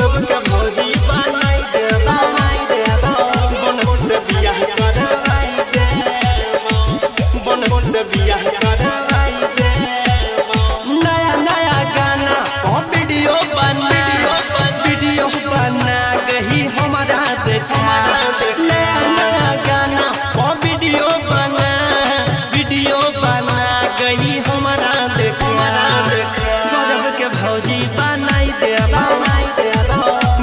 गौरव के भौजी बनाई देबो बनस से बियाह करवाई देबो बनस से बियाह करवाई देबो नया नया गाना और वीडियो बना गही हमारा देखा नया नया गाना और वीडियो बना गही हमारा देखा गौरव के भौजी बनाई देबो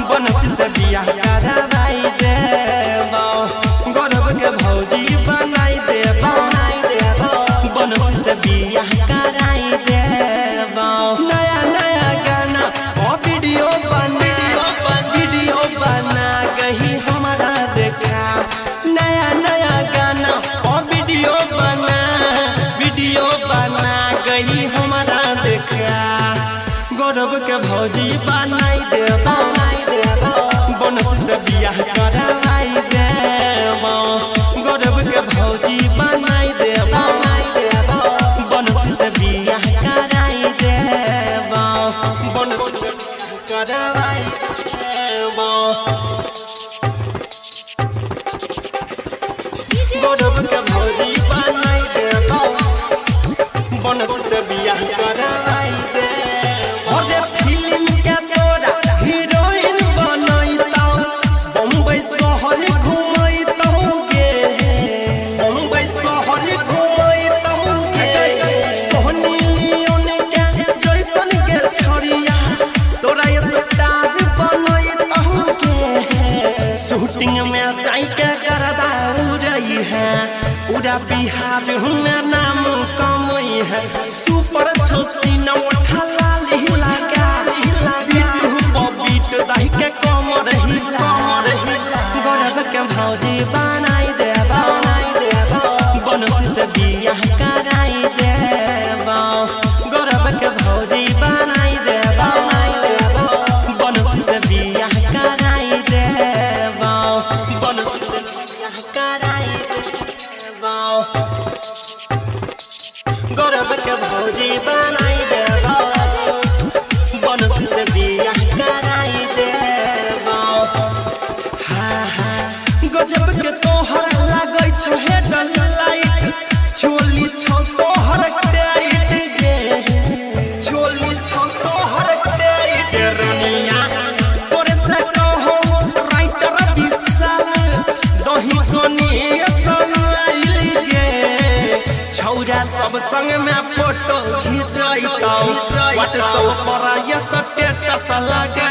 बनस से बियाह करवाई देबो गौरव के भौजी बनाई देबो बनस से बियाह कराई देबो नया नया गाना और वीडियो बना गही हमारा देखा नया नया गाना और वीडियो बना गही हमारा देखा गौरव के भौजी बनाई देबो बनस से बियाह करवाई देबो गौरव के भौजी बनाई देबो बनस से बियाह कराई देबो बनस से करवाई देबो गौरव के भौजी बनाई देबो बनस से बियाह करवाई देबो अरे फिल्म के तोरा हीरोइन बनैतौ बम्बई शहर घुमैतौ गे बम्बई शहर घुमैतौ गे सोहनी लियोन के जैसन के छड़िया तोरा स्टार बनैतौ गे शूटिंग में जाई के करदा उड़ई है पूरा बिहार में नाम कमई है सुपर छोसी न उठा लाली लगा बीट दही के कमर हिला गौरव के भौजी बनाई देबो बनस से बियाह कराई देबो गौरव के भौजी बनाई देबो बनस से बियाह कराई देबो बनस से बियाह कराई देबो गौरव के भौजी बनाई देबो बनस से बियाह कराई देबो गजब के तोहर लागै छ हेडल लाइट चोली छ तोहर टाइट गे चोली छ तोहर टाइट रनिया तोरे से कहो राइटर विशाल दही कोनी संग गे छौरा सब संग में फोटो खिंचैतौ व्हाट्सएप पर ये स्टेटस लगा